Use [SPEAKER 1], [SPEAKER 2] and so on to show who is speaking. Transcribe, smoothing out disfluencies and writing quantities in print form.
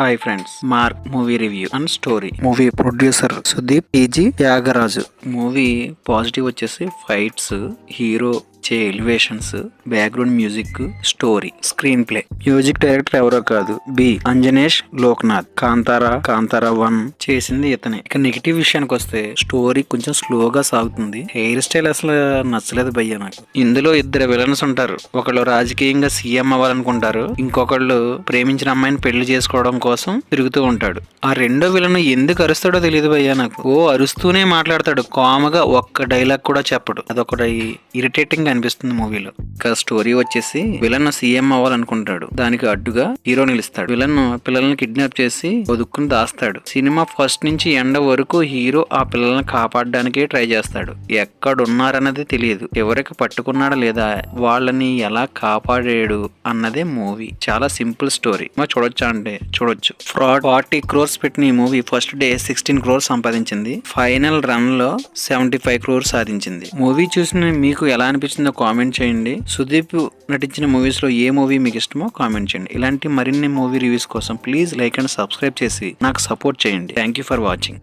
[SPEAKER 1] Hi friends, Mark movie review and story. Movie producer Sudeep TG Thyagaraju. Movie positive వచ్చేసి fights, hero elevations, background music, story, screen play. Music director ఎవరో కాదు, B అంజనేష్ Loknath. Kantara 1 చేసింది ఇతనే. ఇక negative విషయానికి వస్తే స్టోరీ కొంచెం స్లోగా సాగుతుంది. హెయిర్ స్టైల్ అసలు నచ్చలేదు భయ్య నాకు. ఇందులో ఇద్దరు విలన్స్ ఉంటారు. ఒకళ్ళు రాజకీయంగా సీఎం అవ్వాలనుకుంటారు, ఇంకొకళ్ళు ప్రేమించిన అమ్మాయిని పెళ్లి చేసుకోవడం కోసం తిరుగుతూ ఉంటాడు. ఆ రెండో విలన్ ఎందుకు అరుస్తాడో తెలియదు భయ్య నాకు. అరుస్తూనే మాట్లాడతాడు, కామగా ఒక్క డైలాగ్ కూడా చెప్పడు. అదొకటి ఇరిటేటింగ్ అనిపిస్తుంది మూవీలో. ఇక స్టోరీ వచ్చేసి విలన్ సీఎం అవ్వాలనుకుంటాడు, దానికి అడ్డుగా హీరో నిలుస్తాడు. విలన్ పిల్లల్ని కిడ్నాప్ చేసి బతుక్కుని దాస్తాడు. సినిమా ఫస్ట్ నుంచి ఎండ్ వరకు హీరో ఆ పిల్లల్ని కాపాడడానికే ట్రై చేస్తాడు. ఎక్కడున్నారన్నది తెలియదు, ఎవరికి పట్టుకున్నాడా లేదా, వాళ్ళని ఎలా కాపాడాడు అన్నదే మూవీ. చాలా సింపుల్ స్టోరీ. చూడొచ్చా అంటే చూడొచ్చు. 40 crores పెట్టిన ఈ మూవీ ఫస్ట్ డే 16 crores సంపాదించింది. ఫైనల్ రన్ లో 75 crores సాధించింది. మూవీ చూసిన మీకు ఎలా అనిపించిందో కామెంట్ చేయండి. సుదీప్ నటించిన మూవీస్ లో ఏ మూవీ మీకు ఇష్టమో కామెంట్ చేయండి. ఇలాంటి మరిన్ని మూవీ రివ్యూస్ కోసం ప్లీజ్ లైక్ అండ్ సబ్స్క్రైబ్ చేసి నాకు సపోర్ట్ చేయండి. Thank you for watching.